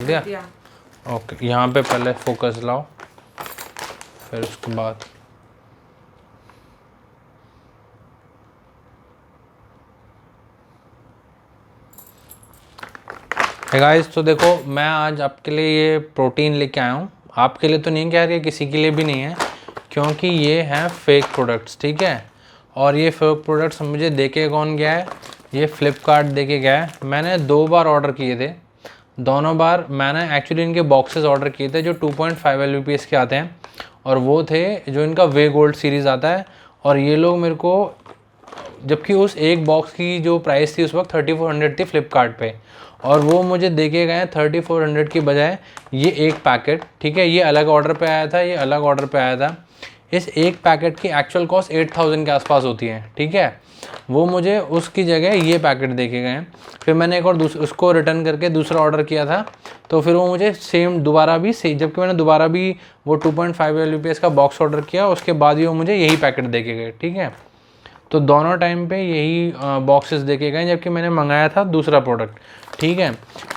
दिया। ओके, यहाँ पे पहले फोकस लाओ, फिर उसके बाद गाइस। तो देखो मैं आज आपके लिए ये प्रोटीन लेके आया हूँ, आपके लिए तो नहीं कह रही, किसी के लिए भी नहीं है, क्योंकि ये हैं फेक प्रोडक्ट्स, ठीक है। और ये फेक प्रोडक्ट्स मुझे देके कौन गया है, ये फ्लिपकार्ट देके गया है। मैंने 2 बार ऑर्डर किए थे, दोनों बार मैंने एक्चुअली इनके बॉक्सेस ऑर्डर किए थे जो 2.5 Mbps के आते हैं, और वो थे जो इनका वे गोल्ड सीरीज़ आता है। और ये लोग मेरे को, जबकि उस एक बॉक्स की जो प्राइस थी उस वक्त 3400 थी फ्लिपकार्ट पे, और वो मुझे देके गए 3400 की बजाय ये एक पैकेट, ठीक है। ये अलग ऑर्डर पे आया था, ये अलग ऑर्डर पे आया था। इस एक पैकेट की एक्चुअल कॉस्ट 8000 के आसपास होती है, ठीक है। वो मुझे उसकी जगह ये पैकेट देके गए। फिर मैंने एक और उसको रिटर्न करके दूसरा ऑर्डर किया था, तो फिर वो मुझे सेम दोबारा भी जबकि मैंने दोबारा भी वो 2.5 Mbps का बॉक्स ऑर्डर किया, उसके बाद भी वो मुझे यही पैकेट देके गए, ठीक है। तो दोनों टाइम पे यही बॉक्सेस देके गए, जबकि मैंने मंगाया था दूसरा प्रोडक्ट, ठीक है।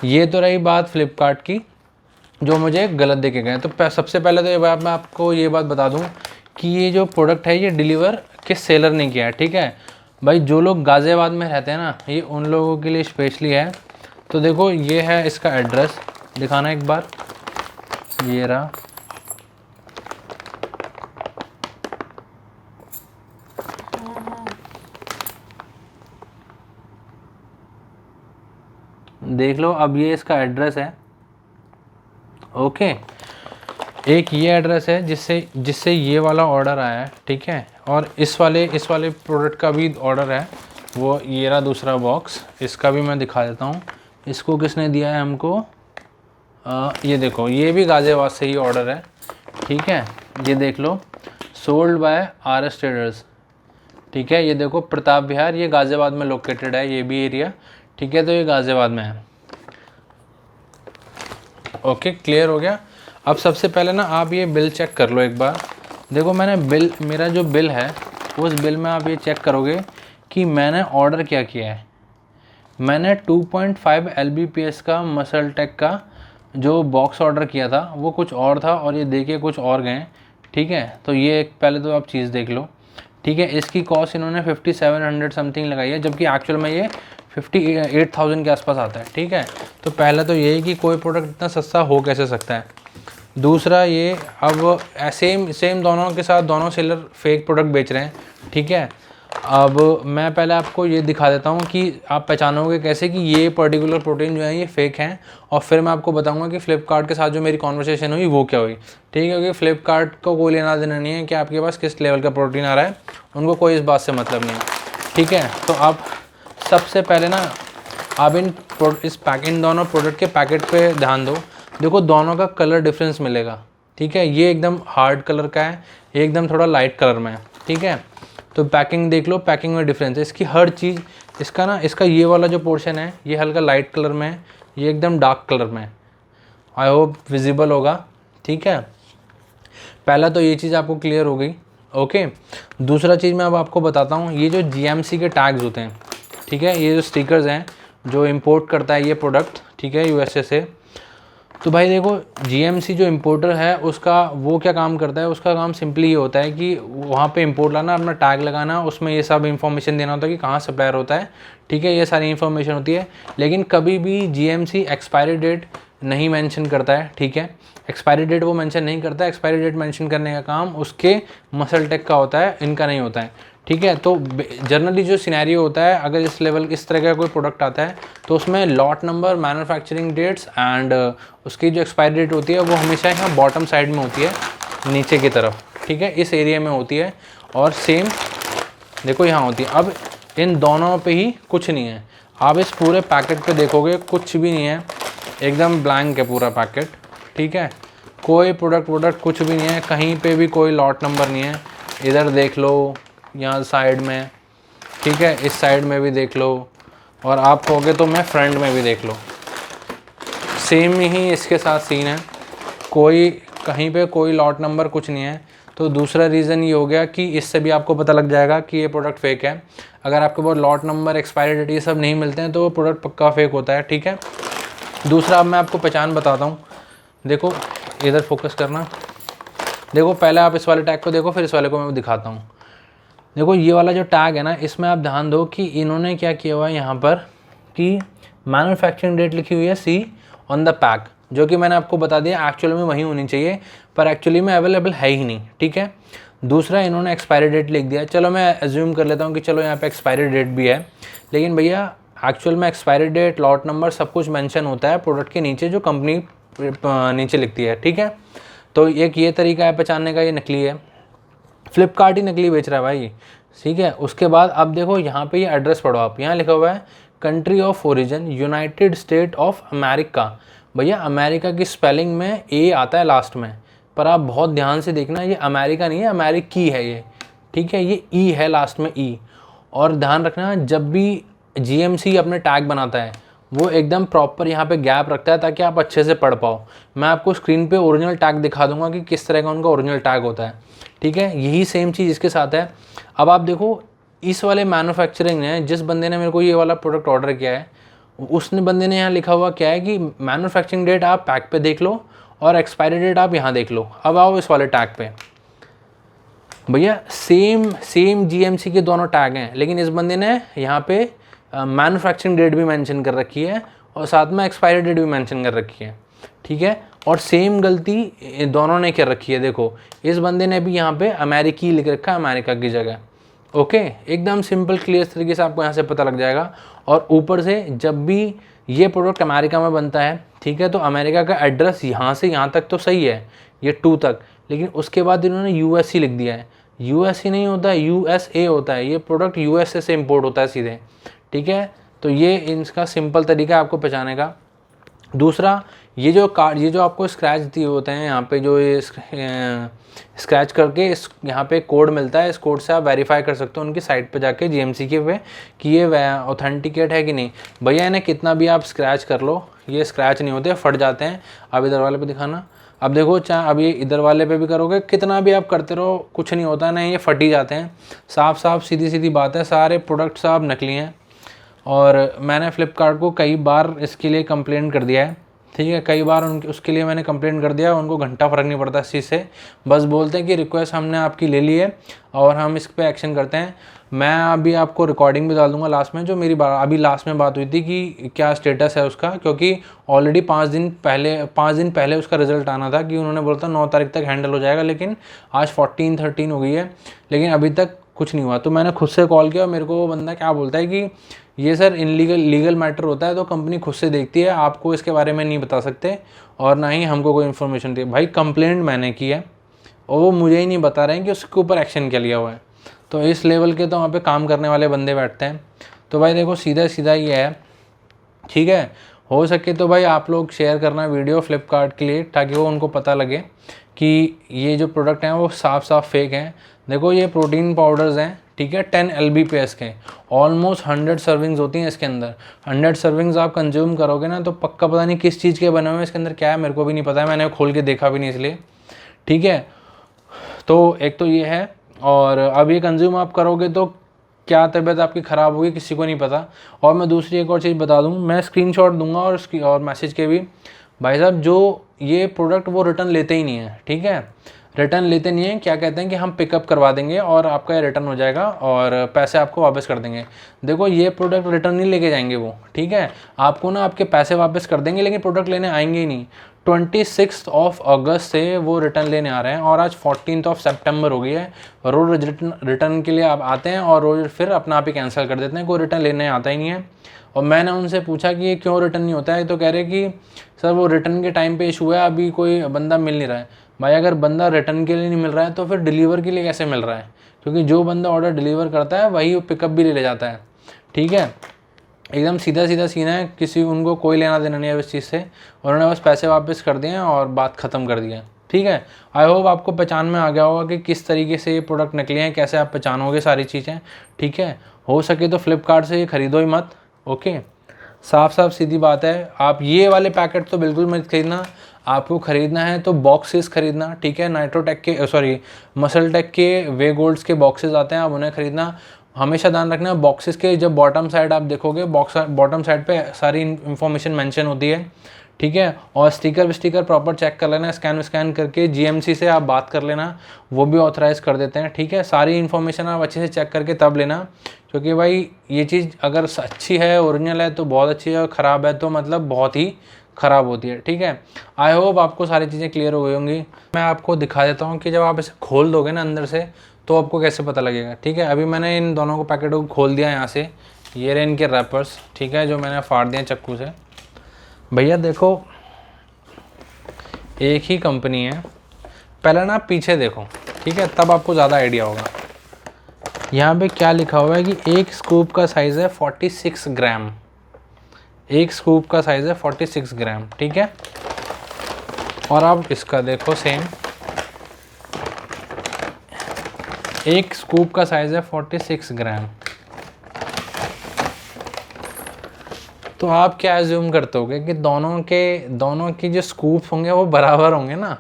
ये तो रही बात फ्लिपकार्ट की, जो मुझे गलत देके गए। तो सबसे पहले तो ये बात मैं आपको ये बात बता दूं कि ये जो प्रोडक्ट है ये डिलीवर किस सेलर ने किया है, ठीक है भाई। जो लोग गाज़ियाबाद में रहते हैं ना, ये उन लोगों के लिए स्पेशली है। तो देखो ये है इसका एड्रेस, दिखाना एक बार, ये रहा। देख लो, अब ये इसका एड्रेस है, ओके। एक ये एड्रेस है जिससे ये वाला ऑर्डर आया है, ठीक है। और इस वाले प्रोडक्ट का भी ऑर्डर है, वो ये रहा दूसरा बॉक्स, इसका भी मैं दिखा देता हूँ। इसको किसने दिया है हमको, ये देखो, ये भी गाज़ियाबाद से ही ऑर्डर है, ठीक है। ये देख लो, सोल्ड बाय RS ट्रेडर्स, ठीक है। ये देखो प्रताप विहार, ये गाज़ियाबाद में लोकेटेड है, ये भी एरिया, ठीक है। तो ये गाज़ियाबाद में है, ओके, क्लियर हो गया। अब सबसे पहले ना आप ये बिल चेक कर लो एक बार। देखो मैंने मेरा जो बिल है, उस बिल में आप ये चेक करोगे कि मैंने ऑर्डर क्या किया है। मैंने 2.5 Lbps का मसल टेक का जो बॉक्स ऑर्डर किया था वो कुछ और था, और ये देखिए कुछ और गए, ठीक है। तो ये एक पहले तो आप चीज़ देख लो, ठीक है। इसकी कॉस्ट इन्होंने 5700 समथिंग लगाई है, जबकि एक्चुअल में ये 58,000 के आसपास आता है, ठीक है। तो पहला तो ये है कि कोई प्रोडक्ट इतना सस्ता हो कैसे सकता है। दूसरा ये, अब सेम दोनों के साथ दोनों सेलर फेक प्रोडक्ट बेच रहे हैं, ठीक है। अब मैं पहले आपको ये दिखा देता हूँ कि आप पहचानोगे कैसे कि ये पर्टिकुलर प्रोटीन जो है ये फेक हैं, और फिर मैं आपको बताऊँगा कि फ्लिपकार्ट के साथ जो मेरी कॉन्वर्सेशन हुई वो क्या हुई, ठीक है। क्योंकि फ्लिपकार्ट को कोई लेना देना नहीं है कि आपके पास किस लेवल का प्रोटीन आ रहा है, उनको कोई इस बात से मतलब नहीं है, ठीक है। तो आप सबसे पहले ना आप इन दोनों प्रोडक्ट के पैकेट पे ध्यान दो। देखो दोनों का कलर डिफरेंस मिलेगा, ठीक है। ये एकदम हार्ड कलर का है, ये एकदम थोड़ा लाइट कलर में है, ठीक है। तो पैकिंग देख लो, पैकिंग में डिफरेंस है इसकी हर चीज़। इसका ये वाला जो पोर्शन है ये हल्का लाइट कलर में है, ये एकदम डार्क कलर में है। आई होप विजिबल होगा, ठीक है। पहला तो ये चीज़ आपको क्लियर हो गई, ओके। दूसरा चीज़ मैं अब आपको बताता हूँ, ये जो GMC के टैग्स होते हैं, ठीक है, ये जो स्टिकर्स हैं जो इंपोर्ट करता है ये प्रोडक्ट, ठीक है, USA से। तो भाई देखो GMC जो इंपोर्टर है उसका वो क्या काम करता है, उसका काम सिंपली ये होता है कि वहाँ पे इंपोर्ट लाना, अपना टैग लगाना, उसमें ये सब इन्फॉर्मेशन देना होता है कि कहाँ सप्लायर होता है, ठीक है। ये सारी इन्फॉर्मेशन होती है, लेकिन कभी भी GMC एक्सपायरी डेट नहीं मेंशन करता है, ठीक है। एक्सपायरी डेट वो मेंशन नहीं करता है, एक्सपायरी डेट मेंशन करने का काम उसके मसल टेक का होता है, इनका नहीं होता है, ठीक है। तो जनरली जो सिनेरियो होता है, अगर इस तरह का कोई प्रोडक्ट आता है तो उसमें lot number, manufacturing dates and उसकी जो एक्सपायरी डेट होती है वो हमेशा यहाँ बॉटम साइड में होती है, नीचे की तरफ, ठीक है, इस एरिया में होती है। और सेम देखो यहाँ होती है। अब इन दोनों पे ही कुछ नहीं है, आप इस पूरे पैकेट पे देखोगे कुछ भी नहीं है, एकदम ब्लैंक है पूरा पैकेट, ठीक है। कोई प्रोडक्ट कुछ भी नहीं है, कहीं पे भी कोई लॉट नंबर नहीं है। इधर देख लो, यहाँ साइड में, ठीक है, इस साइड में भी देख लो, और आप कहोगे तो मैं फ्रंट में भी देख लो, सेम ही इसके साथ सीन है, कोई कहीं पे कोई लॉट नंबर कुछ नहीं है। तो दूसरा रीज़न ये हो गया कि इससे भी आपको पता लग जाएगा कि ये प्रोडक्ट फेक है। अगर आपके पास लॉट नंबर, एक्सपायरी डेट ये सब नहीं मिलते हैं तो वो प्रोडक्ट पक्का फेक होता है, ठीक है। दूसरा अब मैं आपको पहचान बताता हूँ। देखो इधर फोकस करना, देखो पहले आप इस वाले टैग को देखो, फिर इस वाले को मैं दिखाता हूँ। देखो ये वाला जो टैग है ना, इसमें आप ध्यान दो कि इन्होंने क्या किया हुआ है यहाँ पर कि मैन्युफैक्चरिंग डेट लिखी हुई है सी ऑन द पैक, जो कि मैंने आपको बता दिया एक्चुअल में वही होनी चाहिए, पर एक्चुअली में अवेलेबल है ही नहीं, ठीक है। दूसरा इन्होंने एक्सपायरी डेट लिख दिया। चलो मैं एज्यूम कर लेता हूँ कि चलो यहाँ पे एक्सपायरी डेट भी है, लेकिन भैया एक्चुअल में एक्सपायरी डेट, लॉट नंबर सब कुछ मेंशन होता है प्रोडक्ट के नीचे, जो कंपनी नीचे लिखती है, ठीक है। तो एक ये तरीका है पहचानने का, ये नकली है, फ्लिपकार्ट ही नकली बेच रहा है भाई, ठीक है। उसके बाद अब देखो यहाँ पे ये एड्रेस पढ़ो आप, यहाँ लिखा हुआ है country of origin United state of America. भैया अमेरिका की स्पेलिंग में ए आता है लास्ट में, पर आप बहुत ध्यान से देखना, ये अमेरिका नहीं है, अमेरिकी है ये, ठीक है। ये ई है लास्ट में, ई। और ध्यान रखना जब भी जीएमसी अपने टैग बनाता है वो एकदम प्रॉपर यहाँ पे गैप रखता है, ताकि आप अच्छे से पढ़ पाओ। मैं आपको स्क्रीन पे ओरिजिनल टैग दिखा दूंगा कि किस तरह का उनका ओरिजिनल टैग होता है, ठीक है। यही सेम चीज़ इसके साथ है। अब आप देखो इस वाले मैन्युफैक्चरिंग ने, जिस बंदे ने मेरे को ये वाला प्रोडक्ट ऑर्डर किया है, उसने बंदे ने यहाँ लिखा हुआ क्या है कि मैन्युफैक्चरिंग डेट आप पैक पे देख लो और एक्सपायरी डेट आप यहाँ देख लो। अब आओ इस वाले टैग पे, भैया सेम जीएमसी के दोनों टैग हैं, लेकिन इस बंदे ने यहाँ पे मैन्युफैक्चरिंग डेट भी मेंशन कर रखी है और साथ में एक्सपायरी डेट भी मेंशन कर रखी है, ठीक है। और सेम गलती दोनों ने कर रखी है। देखो इस बंदे ने भी यहाँ पे अमेरिकी लिख रखा है अमेरिका की जगह, ओके। एकदम सिंपल क्लियर तरीके से आपको यहाँ से पता लग जाएगा। और ऊपर से जब भी ये प्रोडक्ट अमेरिका में बनता है, ठीक है, तो अमेरिका का एड्रेस यहाँ से यहाँ तक तो सही है, ये 2 तक, लेकिन उसके बाद इन्होंने यूएससी लिख दिया है। यूएससी नहीं होता है, यूएसए होता है। ये प्रोडक्ट यूएसए से इम्पोर्ट होता है सीधे, ठीक है। तो ये इसका सिंपल तरीका है आपको पहचाने का। दूसरा ये जो आपको स्क्रैच दिए होते हैं यहाँ पे, जो ये स्क्रैच करके इस यहाँ पे कोड मिलता है, इस कोड से आप वेरीफाई कर सकते हो उनकी साइट पे जाके जीएमसी के पे कि ये ऑथेंटिकेट है कि नहीं। भैया इन्हें कितना भी आप स्क्रैच कर लो, ये स्क्रैच नहीं होते, फट जाते हैं। अब इधर वाले पे दिखाना, अब देखो चाहे अब ये इधर वाले पे भी करोगे, कितना भी आप करते रहो कुछ नहीं होता, नहीं ये फट ही जाते हैं। साफ सीधी सीधी बात है, सारे प्रोडक्ट्स आप नकली हैं। और मैंने फ़्लिपकार्ट को कई बार इसके लिए कंप्लेन कर दिया है, ठीक है, कई बार उसके लिए मैंने कंप्लेंट कर दिया। उनको घंटा फ़र्क नहीं पड़ता इस चीज़ से, बस बोलते हैं कि रिक्वेस्ट हमने आपकी ले ली है और हम इस पे एक्शन करते हैं। मैं अभी आपको रिकॉर्डिंग भी डाल दूंगा लास्ट में, जो मेरी अभी लास्ट में बात हुई थी कि क्या स्टेटस है उसका, क्योंकि ऑलरेडी 5 दिन पहले उसका रिजल्ट आना था, कि उन्होंने बोला था 9 तारीख तक हैंडल हो जाएगा, लेकिन आज 14-13 हो गई है, लेकिन अभी तक कुछ नहीं हुआ। तो मैंने खुद से कॉल किया और मेरे को वो बंदा क्या बोलता है कि ये सर लीगल मैटर होता है, तो कंपनी खुद से देखती है, आपको इसके बारे में नहीं बता सकते और ना ही हमको कोई इन्फॉर्मेशन दी। भाई कंप्लेंट मैंने की है और वो मुझे ही नहीं बता रहे हैं कि उसके ऊपर एक्शन क्या लिया हुआ है। तो इस लेवल के तो वहाँ पे काम करने वाले बंदे बैठते हैं। तो भाई देखो सीधा ये है, ठीक है। हो सके तो भाई आप लोग शेयर करना वीडियो फ्लिपकार्ट के लिए, ताकि वो उनको पता लगे कि ये जो प्रोडक्ट हैं वो साफ फेक हैं। देखो ये प्रोटीन पाउडर्स हैं, ठीक है, 10 LBPS के, ऑलमोस्ट 100 सर्विंग्स होती हैं इसके अंदर। 100 सर्विंग्स आप कंज्यूम करोगे ना तो पक्का पता नहीं किस चीज़ के बने हुए हैं, इसके अंदर क्या है मेरे को भी नहीं पता है, मैंने खोल के देखा भी नहीं इसलिए, ठीक है। तो एक तो ये है, और अब ये कंज्यूम आप करोगे तो क्या तबीयत आपकी ख़राब होगी किसी को नहीं पता। और मैं दूसरी एक और चीज़ बता दूँ, मैं स्क्रीनशॉट दूंगा और मैसेज के भी। भाई साहब जो ये प्रोडक्ट वो रिटर्न लेते ही नहीं है, ठीक है, रिटर्न लेते नहीं है। क्या कहते हैं कि हम पिकअप करवा देंगे और आपका रिटर्न हो जाएगा और पैसे आपको वापस कर देंगे। देखो ये प्रोडक्ट रिटर्न नहीं लेके जाएंगे वो, ठीक है, आपको ना आपके पैसे वापस कर देंगे, लेकिन प्रोडक्ट लेने आएंगे ही नहीं। 26 अगस्त से वो रिटर्न लेने आ रहे हैं और आज 14 सितंबर हो गई है। रोज़ रिटर्न के लिए आप आते हैं और रोज़ फिर अपना आप ही कैंसिल कर देते हैं, कोई रिटर्न लेने आता ही नहीं है। और मैंने उनसे पूछा कि ये क्यों रिटर्न नहीं होता है, तो कह रहे कि सर वो रिटर्न के टाइम पे इशू है, अभी कोई बंदा मिल नहीं रहा है। भाई अगर बंदा रिटर्न के लिए नहीं मिल रहा है तो फिर डिलीवर के लिए कैसे मिल रहा है, क्योंकि जो बंदा ऑर्डर डिलीवर करता है वही पिकअप भी ले जाता है, ठीक है। एकदम सीधा सीना है, किसी उनको कोई लेना देना नहीं है इस चीज़ से, उन्होंने बस पैसे वापस कर दिए हैं और बात ख़त्म कर दिया, ठीक है। आई होप आपको पहचान में आ गया होगा कि किस तरीके से ये प्रोडक्ट निकले हैं, कैसे आप पहचानोगे सारी चीज़ें, ठीक है। हो सके तो फ्लिपकार्ट से ये ख़रीदो ही मत, ओके। साफ सीधी बात है। आप ये वाले पैकेट तो बिल्कुल मत खरीदना, आपको ख़रीदना है तो बॉक्सेस खरीदना, ठीक है। नाइट्रोटेक के मसल टेक के वे गोल्ड्स के बॉक्सेस आते हैं, आप उन्हें ख़रीदना। हमेशा ध्यान रखना बॉक्सेस के जब बॉटम साइड आप देखोगे, बॉटम साइड पे सारी इंफॉर्मेशन मेंशन होती है, ठीक है। और स्टिकर प्रॉपर चेक कर लेना, स्कैन करके जीएमसी से आप बात कर लेना, वो भी ऑथराइज कर देते हैं, ठीक है। सारी इन्फॉर्मेशन आप अच्छे से चेक करके तब लेना, क्योंकि भाई ये चीज़ अगर अच्छी है, ओरिजिनल है तो बहुत अच्छी है, और ख़राब है तो मतलब बहुत ही ख़राब होती है, ठीक है। आई होप आपको सारी चीज़ें क्लियर हो गई होंगी। मैं आपको दिखा देता हूँ कि जब आप इसे खोल दोगे ना अंदर से तो आपको कैसे पता लगेगा, ठीक है। अभी मैंने इन दोनों को पैकेटों को खोल दिया यहाँ से, ये रहे इनके रैपर्स, ठीक है, जो मैंने फाड़ दिया चक्कू से। भैया देखो एक ही कंपनी है, पहले ना पीछे देखो, ठीक है, तब आपको ज़्यादा आइडिया होगा। यहाँ पे क्या लिखा हुआ है कि एक स्कूप का साइज़ है 46 ग्राम, एक स्कूप का साइज़ है 46 ग्राम, ठीक है। और आप इसका देखो सेम, एक स्कूप का साइज़ है 46 ग्राम। तो आप क्या एज्यूम करते होगे कि दोनों की जो स्कूप होंगे वो बराबर होंगे ना,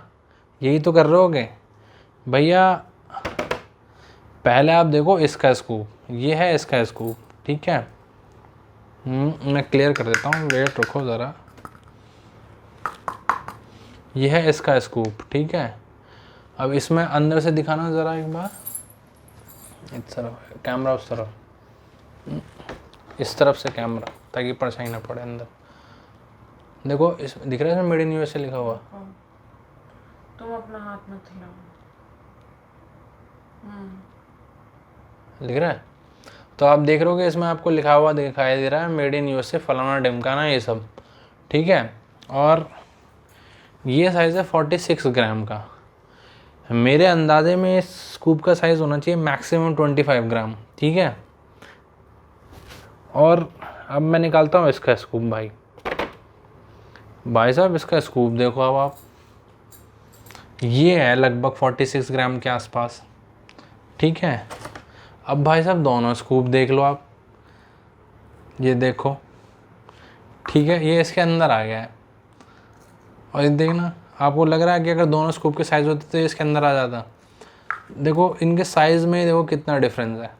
यही तो कर रहे होगे। भैया पहले आप देखो इसका स्कूप, ये है इसका स्कूप, ठीक है। मैं क्लियर कर देता हूँ, वेट रखो ज़रा। ये है इसका स्कूप, ठीक है। अब इसमें अंदर से दिखाना ज़रा एक बार, इस तरफ कैमरा, उस तरफ, इस तरफ से कैमरा, ताकि परछाई ना पड़े अंदर। देखो इस दिख रहा है मेड इन यूएसए लिखा हुआ। तुम अपना हाथ मत हिलाओ। दिख रहा है, तो आप देख रहे हो कि इसमें आपको लिखा हुआ दिखाई दे रहा है मेड इन यूएसए फलाना ढिमकाना ये सब, ठीक है। और ये साइज़ है 46 ग्राम का। मेरे अंदाजे में इस स्कूप का साइज़ होना चाहिए मैक्सिमम 25 ग्राम, ठीक है। और अब मैं निकालता हूँ इसका स्कूप। भाई साहब इसका स्कूप देखो, अब आप, ये है लगभग 46 ग्राम के आसपास, ठीक है। अब भाई साहब दोनों स्कूप देख लो आप, ये देखो, ठीक है, ये इसके अंदर आ गया है। और ये देखना, आपको लग रहा है कि अगर दोनों स्कूप के साइज़ होते तो ये इसके अंदर आ जाता। देखो इनके साइज़ में देखो कितना डिफरेंस है,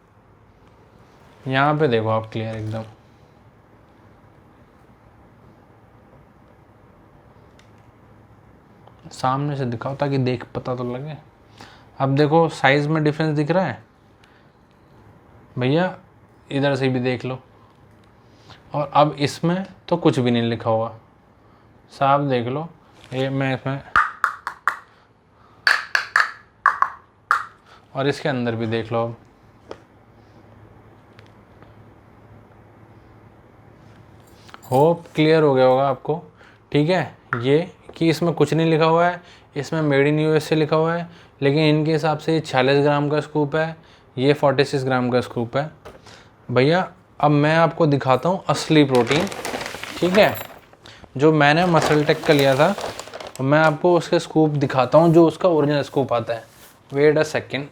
यहाँ पे देखो आप क्लियर एकदम। सामने से दिखाओ ताकि देख पता तो लगे। अब देखो साइज़ में डिफरेंस दिख रहा है भैया, इधर से भी देख लो। और अब इसमें तो कुछ भी नहीं लिखा हुआ, साफ देख लो। ये मैं इसमें, और इसके अंदर भी देख लो। अब होप क्लियर हो गया होगा आपको, ठीक है। ये कि इसमें कुछ नहीं लिखा हुआ है, इसमें मेड इन यूएसए लिखा हुआ है, लेकिन इनके हिसाब से ये 46 ग्राम का स्कूप है, ये 46 ग्राम का स्कूप है। भैया अब मैं आपको दिखाता हूँ असली प्रोटीन, ठीक है, जो मैंने मसल टेक का लिया था। मैं आपको उसके स्कूप दिखाता हूँ जो उसका ओरिजिनल स्कूप आता है। Wait a second.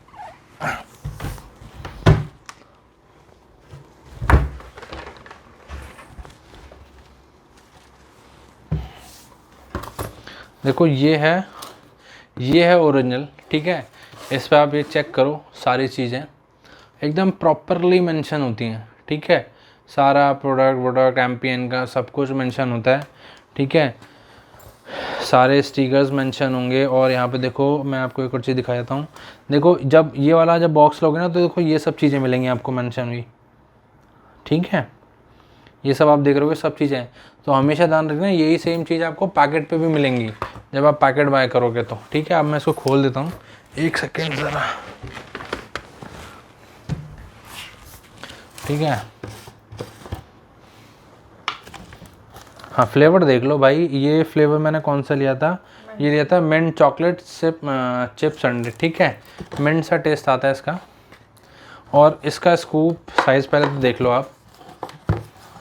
देखो ये है ओरिजिनल, ठीक है। इस पर आप ये चेक करो, सारी चीज़ें एकदम प्रॉपरली मेंशन होती हैं, ठीक है। सारा प्रोडक्ट एम्पियन का सब कुछ मेंशन होता है, ठीक है। सारे स्टिकर्स मेंशन होंगे। और यहाँ पे देखो मैं आपको एक और चीज़ दिखा देता हूँ। देखो जब ये वाला जब बॉक्स लोगे ना तो देखो ये सब चीज़ें मिलेंगी आपको मेंशन हुई, ठीक है। ये सब आप देख रहे हो सब चीज़ें। तो हमेशा ध्यान रखना यही सेम चीज़ आपको पैकेट पे भी मिलेंगी जब आप पैकेट बाय करोगे तो, ठीक है। अब मैं इसको खोल देता हूँ, एक सेकेंड ज़रा, ठीक है। हाँ फ्लेवर देख लो भाई, ये फ्लेवर मैंने कौन सा लिया था, ये लिया था मिंट चॉकलेट चिप संडे, ठीक है। मिंट सा टेस्ट आता है इसका। और इसका स्कूप साइज़ पहले तो देख लो आप,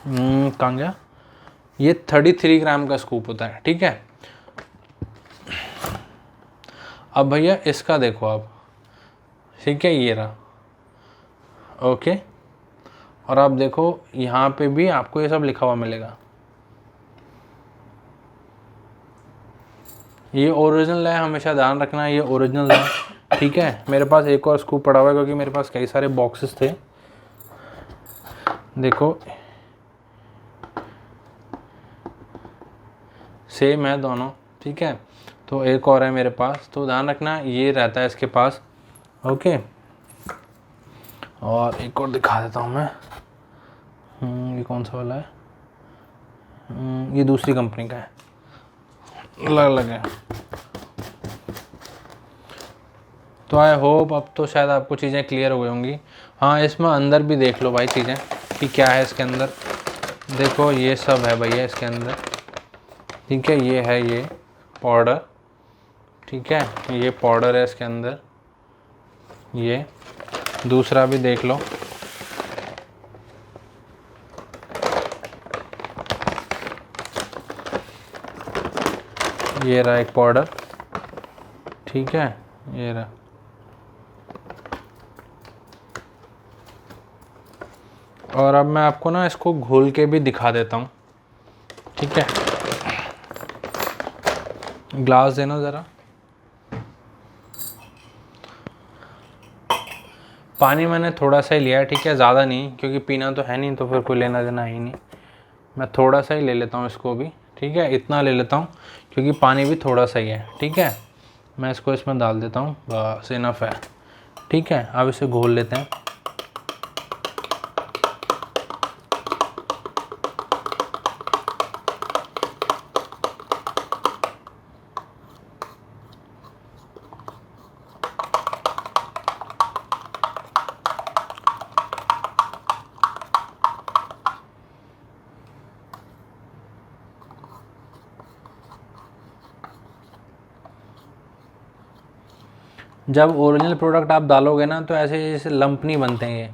कहाँ गया, ये 33 ग्राम का स्कूप होता है, ठीक है। अब भैया इसका देखो आप, ठीक है, ये रहा, ओके। और आप देखो यहाँ पे भी आपको ये सब लिखा हुआ मिलेगा, ये ओरिजिनल है, हमेशा ध्यान रखना ये ओरिजिनल है, ठीक है। मेरे पास एक और स्कूप पड़ा हुआ है क्योंकि मेरे पास कई सारे बॉक्सेस थे, देखो सेम है दोनों, ठीक है। तो एक और है मेरे पास, तो ध्यान रखना ये रहता है इसके पास, ओके। और एक और दिखा देता हूँ मैं। ये कौन सा वाला है? ये दूसरी कंपनी का है, अलग अलग है। तो आई होप अब तो शायद आपको चीज़ें क्लियर हो गई होंगी। हाँ, इसमें अंदर भी देख लो भाई चीज़ें कि क्या है इसके अंदर। देखो ये सब है भैया इसके अंदर, ठीक है। ये है ये पाउडर, ठीक है, ये पाउडर है इसके अंदर। ये दूसरा भी देख लो, ये रहा एक पाउडर, ठीक है, ये रहा। और अब मैं आपको ना इसको घोल के भी दिखा देता हूँ, ठीक है। ग्लास देना ज़रा। पानी मैंने थोड़ा सा ही लिया है, ठीक है, ज़्यादा नहीं, क्योंकि पीना तो है नहीं, तो फिर कोई लेना देना है ही नहीं। मैं थोड़ा सा ही ले लेता हूँ इसको भी, ठीक है, इतना ले लेता हूँ क्योंकि पानी भी थोड़ा सा ही है, ठीक है। मैं इसको इसमें डाल देता हूँ, बस इनफ है, ठीक है। अब इसे घोल लेते हैं। जब ओरिजिनल प्रोडक्ट आप डालोगे ना तो ऐसे जैसे लंप नहीं बनते हैं ये,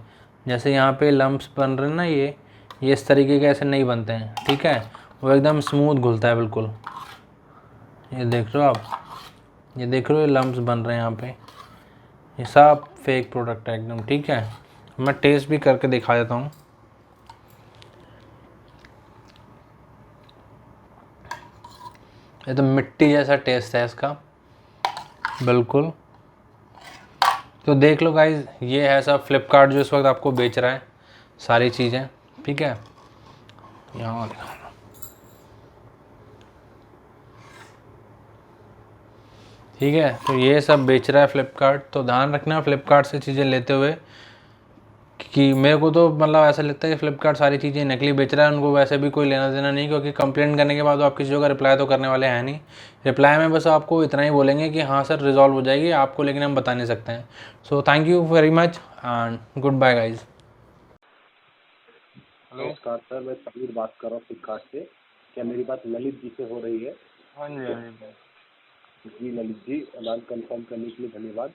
जैसे यहाँ पे लंप्स बन रहे हैं ना, ये इस तरीके के ऐसे नहीं बनते हैं, ठीक है। वो एकदम स्मूथ घुलता है बिल्कुल। ये देख रहे हो आप, ये देख रहे हो, ये लंप्स बन रहे हैं यहाँ पे, ये सब फेक प्रोडक्ट है एकदम, ठीक है। मैं टेस्ट भी करके दिखा देता हूँ। ये तो मिट्टी जैसा टेस्ट है इसका, बिल्कुल। तो देख लो गाइज, ये है सब फ्लिपकार्ट जो इस वक्त आपको बेच रहा है सारी चीज़ें, ठीक है। यहाँ दिखा, ठीक है। तो ये सब बेच रहा है फ्लिपकार्ट, तो ध्यान रखना फ्लिपकार्ट से चीज़ें लेते हुए कि मेरे को तो मतलब ऐसा लगता है कि फ्लिपकार्ट सारी चीज़ें नकली बेच रहा है। उनको वैसे भी कोई लेना देना नहीं, क्योंकि कंप्लेंट करने के बाद आप किसी का रिप्लाई तो करने वाले हैं नहीं। रिप्लाई में बस आपको इतना ही बोलेंगे कि हाँ सर रिजॉल्व हो जाएगी आपको, लेकिन हम बता नहीं सकते हैं। So thank you very much and goodbye guys. नमस्कार सर, मैं समीर बात कर रहा हूँ फ्लिपकार्ट से। क्या मेरी बात ललित जी से हो रही है? हाँ जी, हाँ जी। जी ललित जी, नाम कंफर्म करने के लिए धन्यवाद।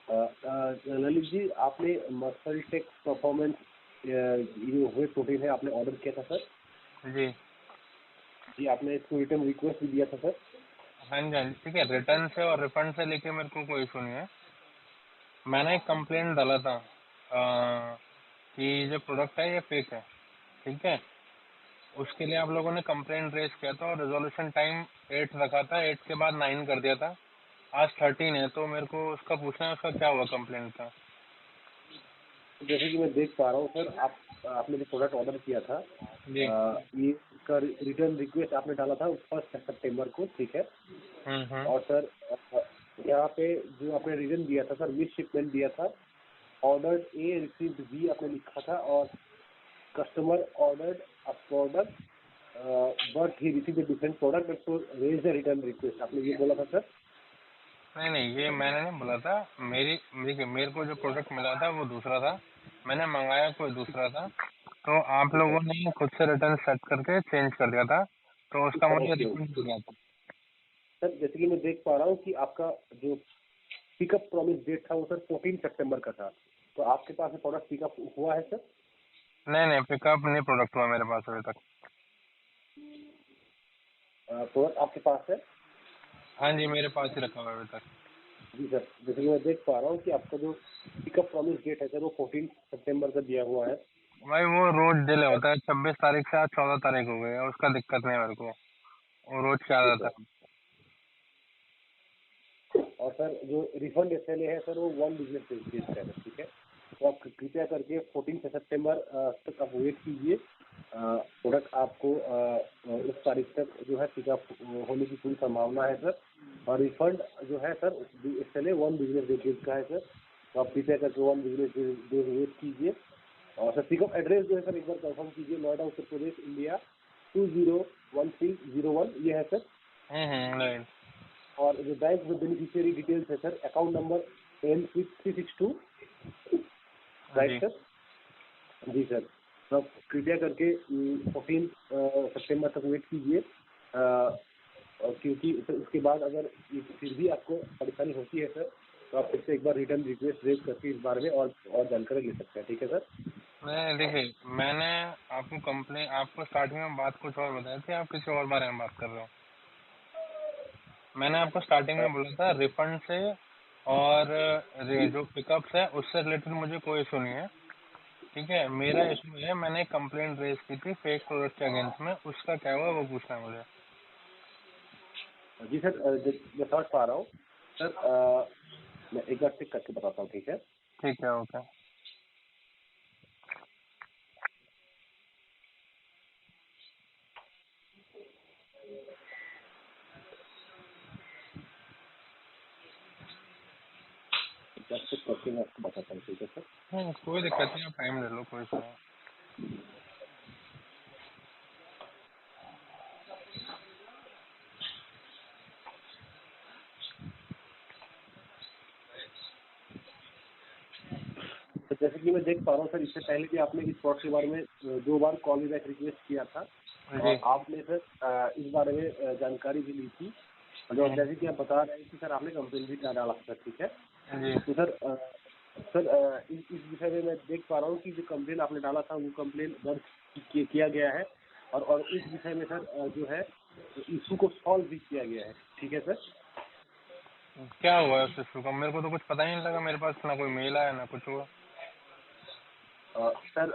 ललित जी, आपने मसल टेक परफॉर्मेंस ये हुए प्रोटीन है, आपने ऑर्डर किया था सर? जी, जी, आपने इसको रिटर्न रिक्वेस्ट भी दिया था सर? हाँ जी, हाँ जी, ठीक है। रिटर्न से और रिफंड से लेके मेरे को कोई इशू नहीं है। मैंने एक कंप्लेंट डाला था कि जो प्रोडक्ट है ये फेक है, ठीक है। उसके लिए आप लोगों ने कंप्लेंट रेज किया था और रिजोल्यूशन टाइम 8 रखा था, 8 के बाद 9 कर दिया था। आज 13 है, तो मेरे को उसका पूछना है उसका क्या हुआ कंप्लेंट का। जैसे कि मैं देख पा रहा हूँ सर, आपने जो प्रोडक्ट ऑर्डर किया था, जी। ये इसका रिटर्न रिक्वेस्ट आपने डाला था 1 सितंबर को, ठीक है। हम्म। और सर यहाँ पे जो आपने रिटर्न दिया था सर, मिस शिपमेंट दिया था। ऑर्डर ए रिसीव्ड बी आपने लिखा था, और customer ordered a product but he received a different product but so raise the return request, आपने ये बोला था सर? नहीं नहीं, ये मैंने नहीं बोला था। देखिए मेरे को जो प्रोडक्ट मिला था वो दूसरा था, मैंने मंगाया कोई दूसरा था। तो आप लोगों ने खुद से रिटर्न सेट करके चेंज कर दिया था, तो उसका मुझे ओके रिफंड ओके मिल गया था। सर, जैसे कि मैं देख पा रहा हूँ कि आपका जो पिकअप प्रॉमिस डेट था वो सर 14 सितंबर का था, तो आपके पास में प्रोडक्ट पिकअप हुआ है सर? नहीं नहीं, पिकअप नहीं प्रोडक्ट हुआ मेरे पास अभी तक। प्रोडक्ट आपके पास है? हाँ जी, मेरे पास ही रखा हुआ है अभी तक। जी सर, जैसे कि मैं देख पा रहा हूँ कि आपका जो पिकअप प्रॉमिस डेट है सर वो 14 सितंबर का दिया हुआ है। भाई वो रोज डिले होता है, 26 तारीख से आज 14 तारीख हो गई है, उसका दिक्कत नहीं है मेरे को, वो रोज क्या आ जी जाता सर। है। और सर जो रिफंड SLA है सर वो 1 बिजनेस डेज का है, ठीक है। तो आप कृपया करके 14 सितंबर तक आप वेट कीजिए। प्रोडक्ट आपको उस तारीख तक जो है पिकअप होने की पूरी संभावना है सर। और रिफंड जो है सर चले 1 बिजनेस डे का है सर, तो आप कृपया करके 1 बिजनेस डे वेट कीजिए। और सर पिकअप एड्रेस जो है सर एक बार कंफर्म कीजिए, नोएडा उत्तर प्रदेश इंडिया 201301 ये है सर। राइट। और जो बैंक में बेनिफिशियरी डिटेल्स है sir, account number N362 right sir. जी सर, तो आप कृपया करके 14 सितंबर तक वेट कीजिए, क्योंकि उसके बाद अगर फिर भी आपको परेशानी होती है सर, तो आप फिर से एक बार रिटर्न रिक्वेस्ट रेज करके इस बारे में और जानकारी ले सकते हैं। ठीक है सर। मैं देखिए, मैंने आपको स्टार्टिंग में बात कुछ और बताई थी, आप किसी और बारे में बात कर रहे हो। मैंने आपको स्टार्टिंग में बोला था रिफंड से और जो पिकअप्स है उससे रिलेटेड मुझे कोई इशू नहीं है, ठीक है। मेरा इशू है, मैंने एक कंप्लेंट रेज की थी फेक प्रोडक्ट के अगेंस्ट में, उसका क्या हुआ वो पूछना है मुझे। जी सर, मैं समझ पा रहा हूँ सर। मैं एक बार चेक करके बताता हूँ। ठीक है। ठीक है, ओके। एक बार चेक करके मैं आपको बताता हूँ। ठीक है सर। कोई दिक्कत नहीं, आप टाइम ले लो, कोई इशू नहीं। तो जैसे कि मैं देख पा रहा हूँ सर, इससे पहले भी आपने इस प्रोडक्ट के बारे में 2 बार कॉल बैक रिक्वेस्ट किया था, और आपने सर इस बारे में जानकारी भी ली थी। और जैसे कि आप बता रहे हैं कि सर आपने कंप्लेन भी डाला था। ठीक है। तो सर इस विषय में मैं देख पा रहा हूँ कि जो कंप्लेन आपने डाला था वो कंप्लेन दर्ज किया गया है, और इस विषय में सर जो है इशू को सॉल्व भी किया गया है। ठीक है सर। क्या हुआ है उस इशू का? मेरे को तो कुछ पता ही नहीं लगा, मेरे पास ना कोई मेल आया ना कुछ हुआ। सर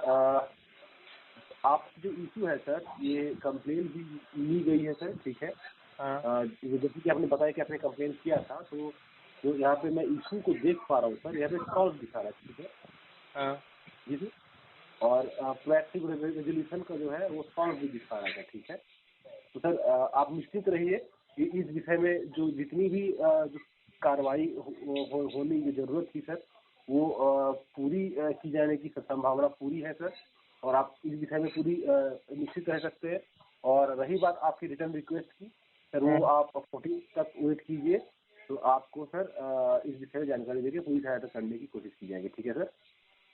आप जो इशू है सर, ये कंप्लेन भी ली गई है सर। ठीक है। जैसे कि आपने बताया कि आपने कंप्लेन किया था, तो यहाँ पे मैं इशू को देख पा रहा हूँ सर, यहाँ पे सॉल्व दिखा रहा है। ठीक है जी सर। और प्रोएक्टिव रेजोल्यूशन का जो है वो सॉल्व भी दिखा रहा था। ठीक है। तो सर आप निश्चित रहिए कि इस विषय में जो जितनी भी जो कार्रवाई होने की जरूरत थी सर, वो पूरी की जाने की संभावना पूरी है सर। और आप इस विषय में पूरी निश्चित रह सकते हैं। और रही बात आपकी रिटर्न रिक्वेस्ट की सर, वो आप 14 तक वेट कीजिए, तो आपको सर इस विषय में जानकारी देके पूरी सहायता करने की कोशिश की जाएगी। ठीक है सर।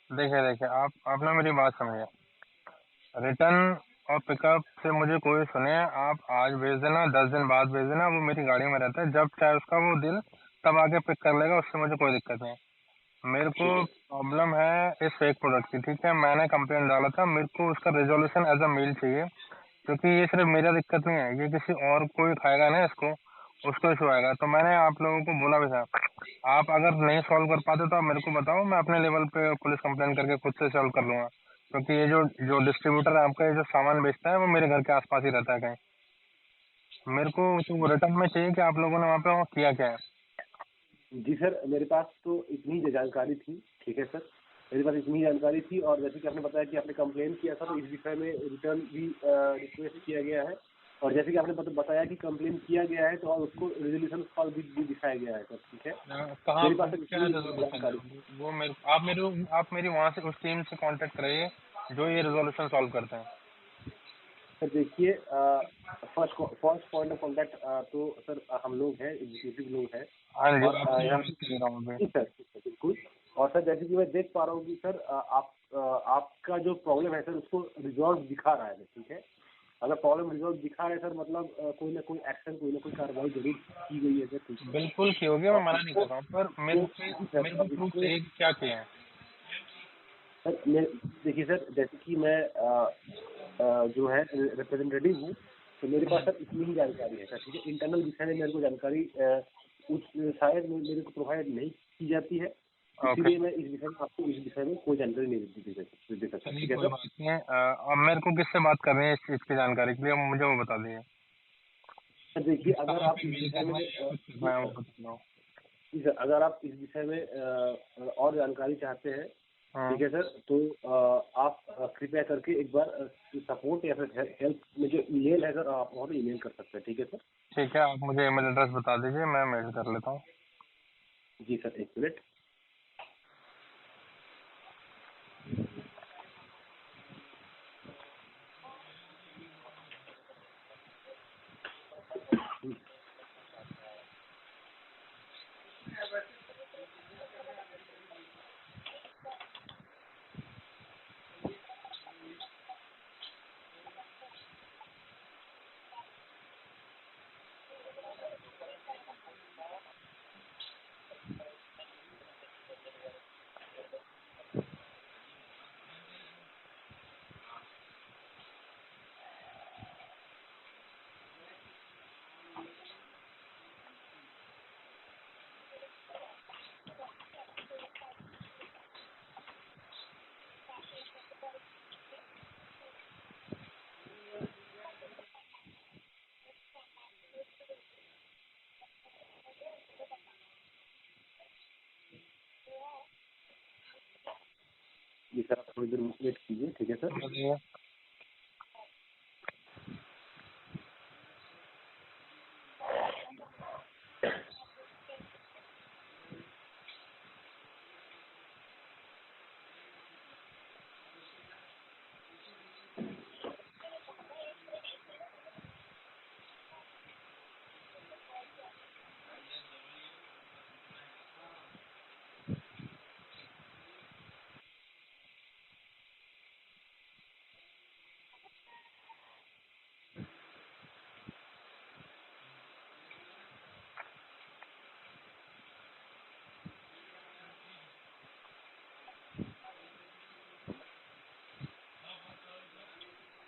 देखिए, आप ना मेरी बात समझिए। रिटर्न और पिकअप से मुझे कोई सुने, आप आज भेज देना, 10 दिन बाद भेज देना, वो मेरी गाड़ी में रहता है, जब चाहे उसका वो दिल तब आके पिक कर लेगा, उससे मुझे कोई दिक्कत नहीं। मेरे को प्रॉब्लम है इस फेक प्रोडक्ट की, ठीक है। मैंने कंप्लेंट डाला था, मेरे को उसका रेजोल्यूशन एज अ मेल चाहिए, क्योंकि ये सिर्फ मेरा दिक्कत नहीं है, ये किसी और कोई खाएगा ना इसको, उसको इशू आएगा। तो मैंने आप लोगों को बोला भी था, आप अगर नहीं सॉल्व कर पाते तो आप मेरे को बताओ, मैं अपने लेवल पे पुलिस कंप्लेंट करके खुद से सॉल्व कर लूंगा, क्योंकि ये जो डिस्ट्रीब्यूटर है आपका, ये जो सामान बेचता है, वो मेरे घर के आसपास ही रहता है कहीं। मेरे को तो रिटर्न में चाहिए कि आप लोगों ने वहाँ पे किया क्या है। जी सर, मेरे पास तो इतनी जानकारी थी। ठीक है सर, मेरे पास इतनी जानकारी थी। और जैसे कि आपने बताया कि आपने कंप्लेन किया था, तो इस विषय में रिटर्न भी रिक्वेस्ट किया गया है। और जैसे कि आपने बताया कि कंप्लेन किया गया है, तो और उसको रेजोल्यूशन कॉल भी दिखाया गया है सर। ठीक है। कहाँ मेरे पास क्या है जानकारी। रेजोल्यूशन? वो मेरे आप मेरी वहाँ से उस टीम से कांटेक्ट करिए जो ये रेजोल्यूशन सॉल्व करते हैं। सर देखिए, फर्स्ट पॉइंट ऑफ कॉन्टैक्ट तो सर हम लोग हैं, एग्जीक्यूटिव लोग हैं। हाँ जी, और आपसे यहाँ बात कर रहा हूँ मैं। जी सर, बिल्कुल। और सर जैसे कि मैं देख पा रहा हूँ कि सर आपका जो प्रॉब्लम है सर, उसको रिजॉल्व दिखा रहा है। ठीक है। अगर प्रॉब्लम रिजॉल्व दिखा रहा है सर, मतलब कोई ना कोई एक्शन, कोई ना कोई कार्रवाई जरूर की गई है सर। ठीक है। बिल्कुल की होगी, मैं और मना नहीं कर रहा हूँ, पर मेरे को प्रूफ इसको चाहिए कि क्या किया है। सर देखिए सर, जैसे कि मैं जो है रिप्रेजेंटेटिव हूँ, तो मेरे पास सर इतनी ही जानकारी है सर। ठीक है। इंटरनल विषय में मेरे को जानकारी शायद मेरे को प्रोवाइड नहीं की जाती है, इसीलिए मैं इस विषय में आपको इस विषय में कोई जानकारी नहीं दे सकता। ठीक है कोई सर। बात नहीं है। अब मेरे को किससे बात कर रहे हैं इस चीज़ की जानकारी के लिए, मुझे वो बता दीजिए। सर देखिए, अगर आप इस विषय में मैं वो बता रहा हूँ। जी सर, अगर आप इस विषय में और जानकारी चाहते हैं, ठीक है सर। तो आप कृपया करके एक बार सपोर्ट या फिर हेल्प में जो ईमेल है सर, आप वहाँ पे ईमेल कर सकते हैं। ठीक है सर। ठीक है, आप मुझे ईमेल एड्रेस बता दीजिए, मैं मेल कर लेता हूँ। जी सर, एक मिनट। जी सर, आप थोड़ी देर वेट कीजिए। ठीक है सर। बताइए।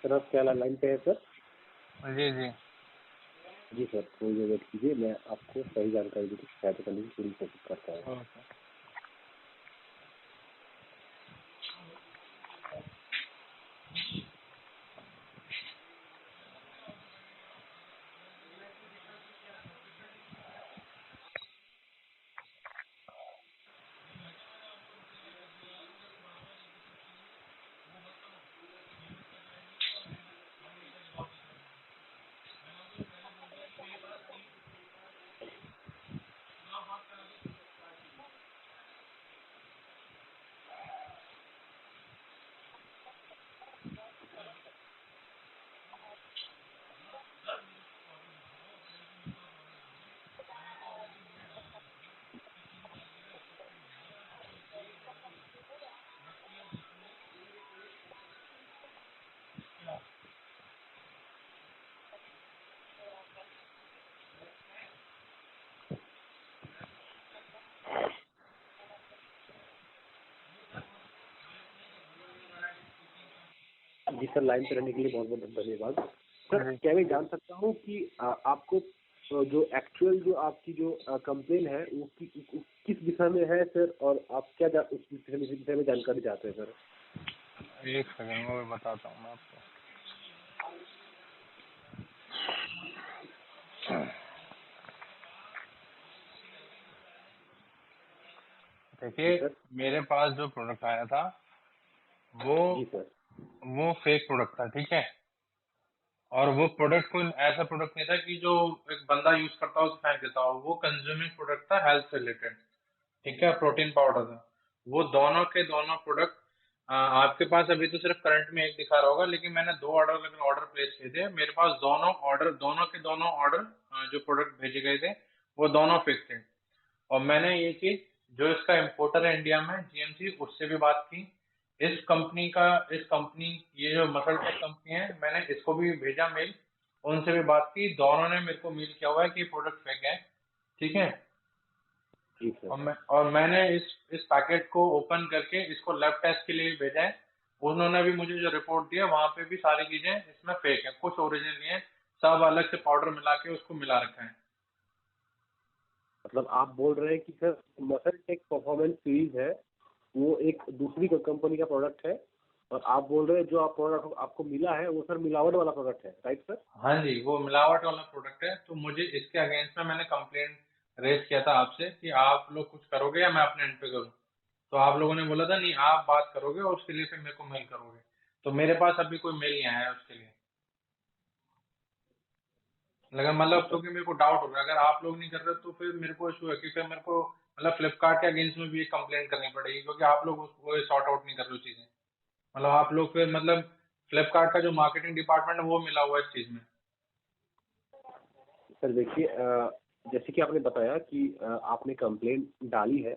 सर आप क्या लाइन पे है सर? जी जी। जी सर, थोड़ी देर वेट कीजिए, मैं आपको सही जानकारी देकर सहायता करने की पूरी कोशिश करता हूँ। ओके। जी सर, लाइन पे रहने के लिए बहुत बहुत धन्यवाद। सर जी। क्या मैं जान सकता हूँ कि आपको जो एक्चुअल जो आपकी जो कंप्लेन है वो किस दिशा में है सर, और आप क्या उस विषय में जानकारी चाहते हैं सर? एक सेकंड में बताता हूँ मैं आपको। जी देखिए, सर। मेरे पास जो प्रोडक्ट आया था वो जी सर। वो फेक प्रोडक्ट था, ठीक है। और वो प्रोडक्ट कोई ऐसा प्रोडक्ट नहीं था कि जो एक बंदा यूज करता हो तो फेंक देता हो। वो कंज्यूमिंग प्रोडक्ट था, हेल्थ से रिलेटेड, ठीक है। प्रोटीन पाउडर था। वो दोनों के दोनों प्रोडक्ट आपके पास अभी तो सिर्फ करंट में एक दिखा रहा होगा, लेकिन मैंने दो ऑर्डर प्लेस किए थे। मेरे पास दोनों के दोनों ऑर्डर जो प्रोडक्ट भेजे गए थे वो दोनों फेक थे। और मैंने ये चीज जो इसका इम्पोर्टर है इंडिया में, जीएमसी, उससे भी बात की। इस कंपनी ये जो मसल टेक कंपनी है, मैंने इसको भी भेजा मेल, उनसे भी बात की। दोनों ने मेरे को मेल किया हुआ है कि प्रोडक्ट फेक है, ठीक है। जी सर। और मैंने इस पैकेट को ओपन करके इसको लैब टेस्ट के लिए भेजा है। उन्होंने भी मुझे जो रिपोर्ट दिया वहां पे भी सारी चीजें इसमें फेक है, कुछ ओरिजिनल नहीं है। सब अलग से पाउडर मिला के उसको मिला रखा है। मतलब आप बोल रहे हैं कि sir MuscleTech performance series है वो एक दूसरी कंपनी का प्रोडक्ट है, और आप बोल रहे हैं जो आप प्रोडक्ट आपको मिला है वो सर मिलावट वाला प्रोडक्ट है, राइट सर? हाँ जी, वो मिलावट वाला प्रोडक्ट है। तो मुझे इसके अगेंस्ट में मैंने कंप्लेंट रेज किया था आपसे कि आप लोग कुछ करोगे या मैं अपने एंड पे करूँ। तो आप लोगों ने बोला था नहीं आप बात करोगे और उसके लिए फिर मेरे को मेल करोगे, तो मेरे पास अभी कोई मेल नहीं आया है उसके लिए। लगा मतलब क्योंकि मेरे को डाउट हो रहा है, अगर आप लोग नहीं कर रहे तो फिर मेरे को इशू है कि फिर मेरे को मतलब फ्लिपकार्ट के अगेंस्ट में भी एक कंप्लेंट करनी पड़ेगी, क्योंकि आप लोग उसको सॉर्ट आउट नहीं कर रहे हो चीजें। मतलब आप लोग फिर मतलब फ्लिपकार्ट का जो मार्केटिंग डिपार्टमेंट है वो मिला हुआ है इस चीज में। सर देखिए, जैसे कि आपने बताया कि आपने कंप्लेंट डाली है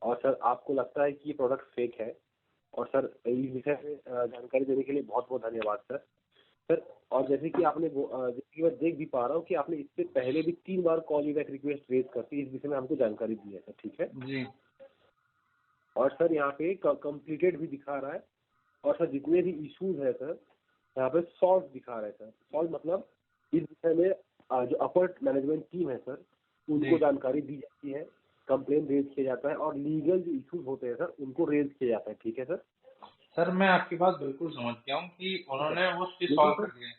और सर आपको लगता है कि ये प्रोडक्ट फेक है, और सर इस विषय में जानकारी देने के लिए बहुत बहुत धन्यवाद सर। सर, और जैसे कि जैसे कि मैं देख भी पा रहा हूँ कि आपने इससे पहले भी 3 बार कॉल बैक रिक्वेस्ट रेज करके इस विषय में हमको जानकारी दी है सर, ठीक है। जी और सर यहाँ पे कंप्लीटेड भी दिखा रहा है, और सर जितने भी इश्यूज है सर यहाँ पे सॉल्व दिखा रहा है सर। सॉल्व मतलब इस विषय में जो अपर मैनेजमेंट टीम है सर उनको जी जानकारी दी जाती है, कंप्लेन रेज किया जाता है, और लीगल जो इश्यूज होते हैं सर उनको रेज किया जाता है, ठीक है सर। सर, मैं आपकी बात बिल्कुल समझ गया हूँ कि ठीक है, उन्होंने वो चीज लेकिन सॉल्व सर कर दिया है।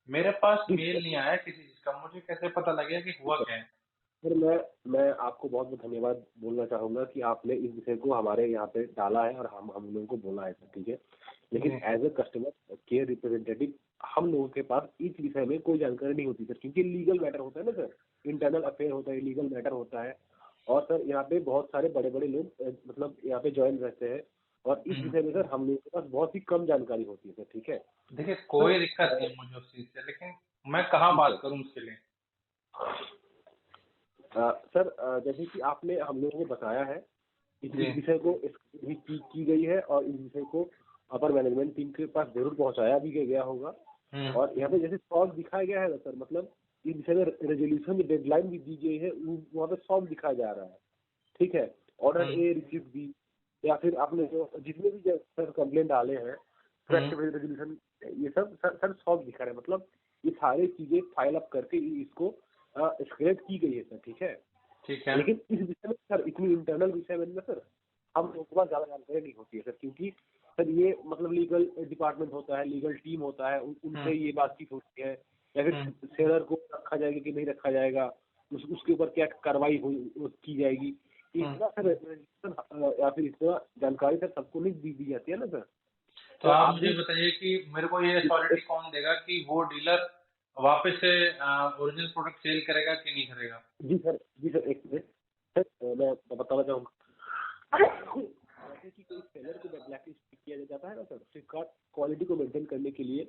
मेरे पास ठीक मेल है, नहीं आया किसी चीज का, मुझे कैसे पता लगेगा कि हुआ ठीक है। क्या है। सर मैं आपको बहुत बहुत धन्यवाद बोलना चाहूँगा कि आपने इस विषय को हमारे यहाँ पे डाला है और हम लोगों को बोला है सर, ठीक है। लेकिन जी as a customer care representative हम लोगों के पास इस विषय में कोई जानकारी नहीं होती सर, क्योंकि लीगल मैटर होता है ना सर, इंटरनल अफेयर होता है, लीगल मैटर होता है। और सर यहाँ पे बहुत सारे बड़े बड़े लोग मतलब यहाँ पे ज्वाइन रहते हैं, और इस हम्म। विषय में सर हम लोगों के पास बहुत ही कम जानकारी होती है सर, ठीक है। देखिए सर कोई दिक्कत नहीं है मुझे उस चीज से, लेकिन मैं कहाँ ठीक बात है। करूँ उसके लिए। सर जैसे कि आपने हम लोगों को बताया है, जी इस विषय को भी की गई है, और इस विषय को अपर मैनेजमेंट टीम के पास जरूर पहुंचाया भी गया होगा। हम्म और यहाँ पे जैसे सॉल्व दिखाया गया है ना सर, मतलब इस विषय में रेजोल्यूशन की डेडलाइन भी दी गई है, वहाँ पे सॉल्व दिखाया जा रहा है, ठीक है। ऑर्डर हम्म ए रिसीव बी, या फिर आपने जो जितने भी सर कंप्लेंट डाले हैं, हम्म करेक्टिव रेजोल्यूशन, ये सब सर सॉल्व दिखा रहे हैं, मतलब ये सारी चीजें फाइल अप करके इसको स्क्रेप की गई है सर, ठीक है। ठीक है। लेकिन इस विषय में सर इतनी इंटरनल विषय में ना सर हम लोगों के पास ज्यादा जानकारी नहीं होती है सर, क्योंकि सर ये मतलब लीगल डिपार्टमेंट होता है, लीगल टीम होता है, हम्म उनसे ये बातचीत होती है, या फिर हम्म सेलर को रखा जाएगा कि नहीं रखा जाएगा, उसके ऊपर क्या कार्रवाई की जाएगी, हम्म। इतना सर या फिर इतना जानकारी सर सबको नहीं दी जाती है ना सर। तो सर आप आप मुझे भी बताइए कि मेरे को ये अथॉरिटी कौन देगा कि वो डीलर वापस से ओरिजिनल प्रोडक्ट सेल करेगा कि नहीं करेगा। जी सर एक मिनट सर, मैं बताना चाहूँगा। जैसे कि कोई सेलर को ब्लैकलिस्ट किया जाता है ना सर, फ्लिपकार्ट क्वालिटी को मेंटेन करने के लिए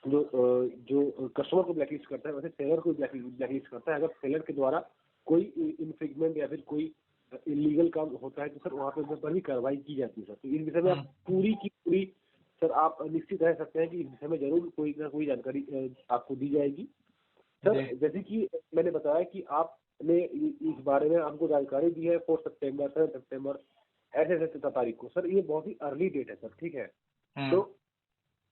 जो कस्टमर को ब्लैकलिस्ट करता है, वैसे सेलर को ब्लैकलिस्ट करता है। अगर सेलर के द्वारा कोई इन्फ्रिंजमेंट या फिर कोई इलीगल काम होता है तो सर वहाँ पे उस पर भी कार्रवाई की जाती है सर। तो इस विषय में आप हम्म पूरी की पूरी सर आप निश्चित रह सकते हैं कि इस विषय में जरूर कोई ना कोई जानकारी आपको दी जाएगी सर। जी जैसे कि मैंने बताया कि आपने इस बारे में हमको जानकारी दी है 4 सितंबर 7 सितंबर ऐसे ऐसे 17 तारीख को सर, ये बहुत ही अर्ली डेट है सर, ठीक है। तो हम्म।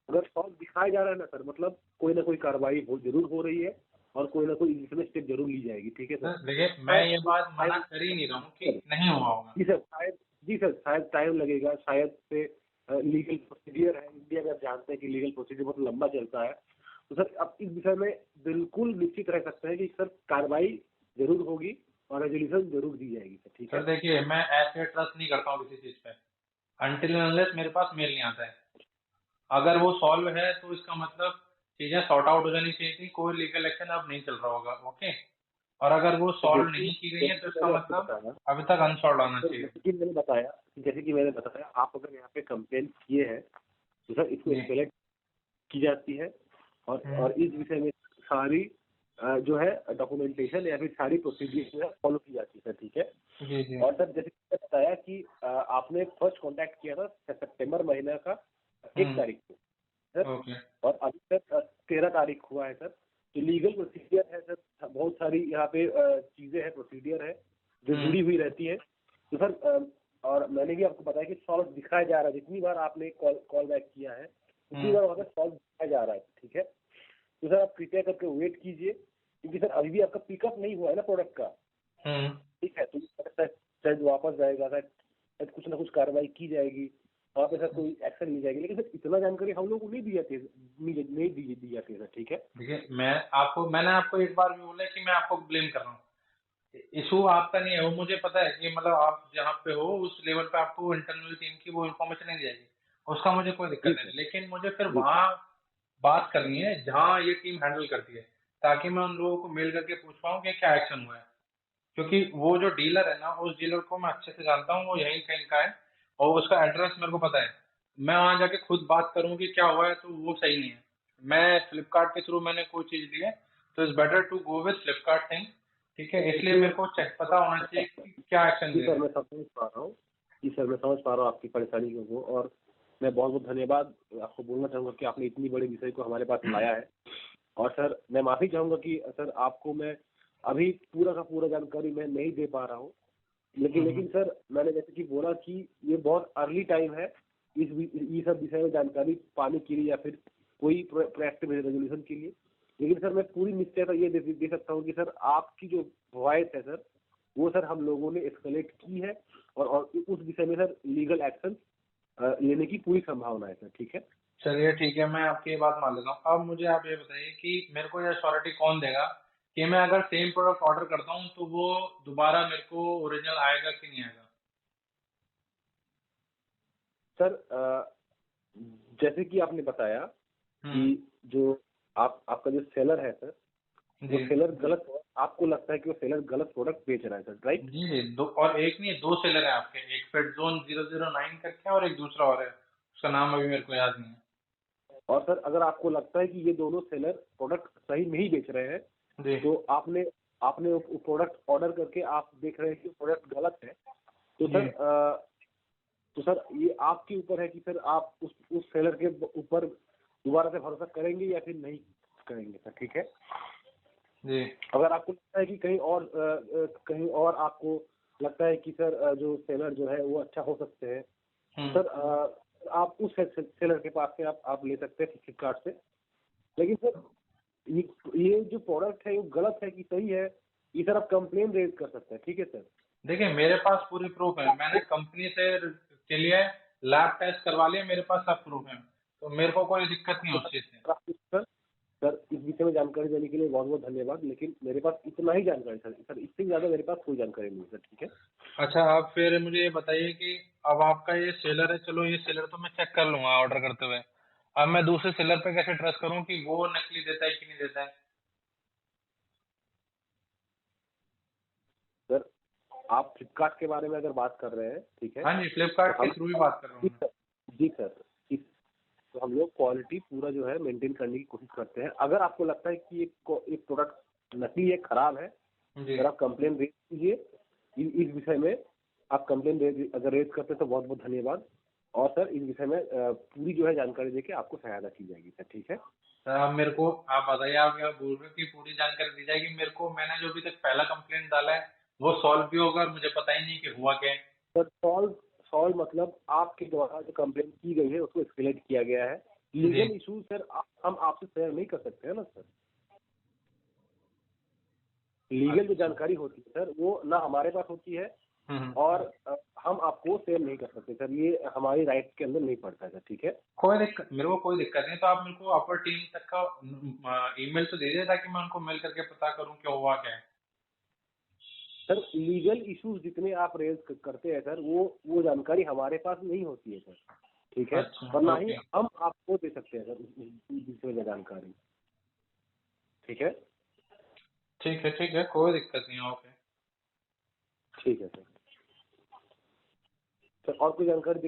अगर सॉल्व दिखाया जा रहा है ना सर, मतलब कोई ना कोई कार्रवाई जरूर हो रही है, और कोई ना कोई इसमें स्टेप जरूर ली जाएगी, ठीक है सर। सर देखिए मैं शायद ये बात मना शायद कर ही नहीं रहा हूँ कि सर, नहीं हुआ होगा। जी सर शायद, जी सर शायद टाइम लगेगा, शायद से लीगल प्रोसीडियर है इंडिया में, आप जानते हैं कि लीगल प्रोसीडियर बहुत लंबा चलता है। तो सर आप इस विषय में बिल्कुल निश्चित रह सकते हैं कि सर कार्रवाई जरूर होगी और रेजोल्यूशन जरूर दी जाएगी सर, ठीक सर है। देखिए मैं ऐसे ट्रस्ट नहीं करता हूँ किसी चीज पे अनटिल अनलेस मेरे पास मेल नहीं आता है। अगर वो सॉल्व है तो इसका मतलब चीजें सॉर्ट आउट हो जानी चाहिए थी, कोई लीगल एक्शन अब नहीं चल रहा होगा। ओके। और अगर वो तो सॉल्व जैसे नहीं की गई है तो जैसे कि इसका मैंने आपको मतलब बताया अभी तक अनसॉल्व आना सर, चाहिए। जैसे कि मैंने बताया, आप अगर यहाँ पे कंप्लेन किए हैं तो सर इसको जी एस्केलेट की जाती है, हम्म और इस विषय में सारी जो है डॉक्यूमेंटेशन या फिर सारी प्रोसीडियर जो है फॉलो की जाती है सर, ठीक है। जी जी और सर जैसे कि मैंने बताया कि आपने फर्स्ट कांटेक्ट किया था सितंबर महीना का 1 तारीख को सर, ओके और अभी तक 13 तारीख हुआ है सर। तो लीगल प्रोसीडियर है सर, बहुत सारी यहाँ पे चीजें हैं, प्रोसीडियर है जो हम्म जुड़ी हुई रहती है। तो सर और मैंने भी आपको बताया कि सॉल्व दिखाया जा रहा है, जितनी बार आपने कॉल बैक किया है उतनी बार वहाँ पे सॉल्व दिखाया जा रहा है, ठीक है। तो सर आप कृपया करके वेट कीजिए, क्योंकि सर अभी भी आपका पिकअप नहीं हुआ है ना प्रोडक्ट का, हम्म। ठीक है। तो शायद वापस जाएगा, शायद कुछ ना कुछ कार्रवाई की जाएगी, वहाँ पे सर कोई एक्शन ली जाएगी, लेकिन सर इतना जानकारी हम लोग को नहीं दी जाती है, नहीं दी जाती है सर, ठीक है। देखिए मैंने आपको एक बार भी बोला है कि मैं आपको ब्लेम कर रहा हूँ। इशू आपका नहीं है, वो मुझे पता है कि मतलब आप जहाँ पे हो उस लेवल पे आपको इंटरनल टीम की वो इन्फॉर्मेशन नहीं दी जाएगी, उसका मुझे कोई दिक्कत जी नहीं सर। है। लेकिन मुझे फिर जी सर। वहाँ बात करनी है जहाँ ये टीम हैंडल करती है, ताकि मैं उन लोगों को मेल करके पूछ पाऊँ कि क्या एक्शन हुआ है। क्योंकि वो जो डीलर है ना, उस डीलर को मैं अच्छे से जानता हूँ, वो यहीं कहीं का है और उसका एड्रेस मेरे को पता है। मैं वहाँ जाके खुद बात करूँ कि क्या हुआ है, तो वो सही नहीं है। मैं फ्लिपकार्ट के थ्रू मैंने कोई चीज़ ली है, तो it's better to go with Flipkart thing, ठीक है? इसलिए देखिए मेरे को चेक पता होना चाहिए कि क्या एक्शन जी ले रहे सर, हैं। मैं समझ पा रहा हूँ। जी सर, मैं समझ पा रहा हूँ आपकी परेशानी को, और मैं बहुत बहुत धन्यवाद आपको बोलना चाहूँगा कि आपने इतनी बड़ी विषय को हमारे पास लाया है। और सर मैं माफ़ी चाहूँगा कि सर आपको मैं अभी पूरा का पूरा जानकारी मैं नहीं दे पा रहा हूँ। लेकिन हम्म, लेकिन सर मैंने जैसे कि बोला कि ये बहुत अर्ली टाइम है ये सब विषय में जानकारी पाने के लिए या फिर कोई प्रोएक्टिव रेजोल्यूशन के लिए। लेकिन सर मैं पूरी निश्चयता ये दे सकता हूँ कि सर आपकी जो वॉइस है सर, वो सर हम लोगों ने एस्केलेट की है, और उस विषय में सर लीगल एक्शन लेने की पूरी संभावना है सर। ठीक है। चलिए ठीक है, मैं आपकी ये बात मान लेता हूँ। अब मुझे आप ये बताइए कि मेरे को ये श्योरिटी कौन देगा कि मैं अगर सेम प्रोडक्ट ऑर्डर करता हूँ तो वो दोबारा मेरे को ओरिजिनल आएगा कि नहीं आएगा? सर जैसे कि आपने बताया कि हम्म। जो आपका जो सेलर है सर, वो जी सेलर गलत, आपको लगता है कि वो सेलर गलत प्रोडक्ट बेच रहा है सर, राइट? जी जी, दो और एक नहीं, दो सेलर है आपके, एक फिट जोन 009 करके है और एक दूसरा और है, उसका नाम अभी मेरे को याद नहीं है। और सर अगर आपको लगता है कि ये दोनों सेलर प्रोडक्ट सही नहीं बेच रहे हैं, जी तो आपने आपने वो प्रोडक्ट ऑर्डर करके आप देख रहे हैं कि प्रोडक्ट गलत है, तो जी। सर ये आपके ऊपर है कि सर आप उस सेलर के ऊपर दोबारा से भरोसा करेंगे या फिर नहीं करेंगे सर। ठीक है। जी। अगर आपको लगता है कि कहीं और आपको लगता है कि सर जो सेलर जो है वो अच्छा हो सकते हैं, हम्म। सर आप उस सेलर के पास से आप ले सकते हैं फ्लिपकार्ट से। लेकिन सर ये ये जो प्रोडक्ट है वो गलत है कि सही है, ये सर आप कंप्लेन रेज कर सकते हैं। ठीक है सर। देखिए मेरे पास पूरी प्रूफ है, मैंने कंपनी से के लिए लैब टेस्ट करवा लिया, मेरे पास सब प्रूफ है, तो मेरे को कोई दिक्कत नहीं है उस चीज़ से। सर सर इस विषय में जानकारी देने के लिए बहुत बहुत धन्यवाद, लेकिन मेरे पास इतना ही जानकारी सर, इससे ज़्यादा मेरे पास कोई जानकारी नहीं है सर। ठीक है। अच्छा, आप फिर मुझे ये बताइए कि अब आपका ये सेलर है, चलो ये सेलर तो मैं चेक कर लूंगा ऑर्डर करते हुए। अब मैं दूसरे सेलर पे कैसे ट्रस्ट करूं कि वो नकली देता है कि नहीं देता है? सर आप फ्लिपकार्ट के बारे में अगर बात कर रहे हैं, ठीक है, हाँ जी, तो फ्लिपकार्ट के हम थ्रू ही बात कर रहा हूँ जी मैं। सर। जी सर। तो हम लोग क्वालिटी पूरा जो है मेंटेन करने की कोशिश करते हैं। अगर आपको लगता है कि एक प्रोडक्ट नकली है, खराब है, जी। सर आप कंप्लेन रेज कीजिए। इस विषय में आप कंप्लेन अगर रेज करते हैं तो बहुत बहुत धन्यवाद। और सर इस विषय में पूरी जो है जानकारी देके आपको सहायता की जाएगी सर। ठीक है। सर आप मेरे को आप बताइए, आप क्या बोल रहे हो कि पूरी जानकारी दी जाएगी मेरे को? मैंने जो अभी तक पहला कंप्लेंट डाला है वो सॉल्व भी होगा और मुझे पता ही नहीं कि हुआ क्या है। सर सॉल्व मतलब आपके द्वारा जो कंप्लेन की गई है उसको एस्केलेट किया गया है। जी। लीगल इशू सर हम आपसे शेयर नहीं कर सकते हैं ना सर। लीगल जो अच्छा। जानकारी होती है सर वो ना हमारे पास होती है, हम्म। और हम आपको शेयर नहीं कर सकते सर, ये हमारी राइट के अंदर नहीं पड़ता है सर। ठीक है। कोई दिक्कत, मेरे को कोई दिक्कत नहीं, तो आप मेरे को अपर टीम तक का ईमेल तो दे दीजिए ताकि मैं उनको मेल करके पता करूं क्या हुआ क्या है। सर लीगल इश्यूज जितने आप रेज करते हैं सर, वो जानकारी हमारे पास नहीं होती है सर। ठीक है। अच्छा। और ना ही ओके। हम आपको दे सकते हैं सर उस विषय में जानकारी। ठीक है। ठीक है, कोई दिक्कत नहीं है। ओके। ठीक है सर। सर और कोई जानकारी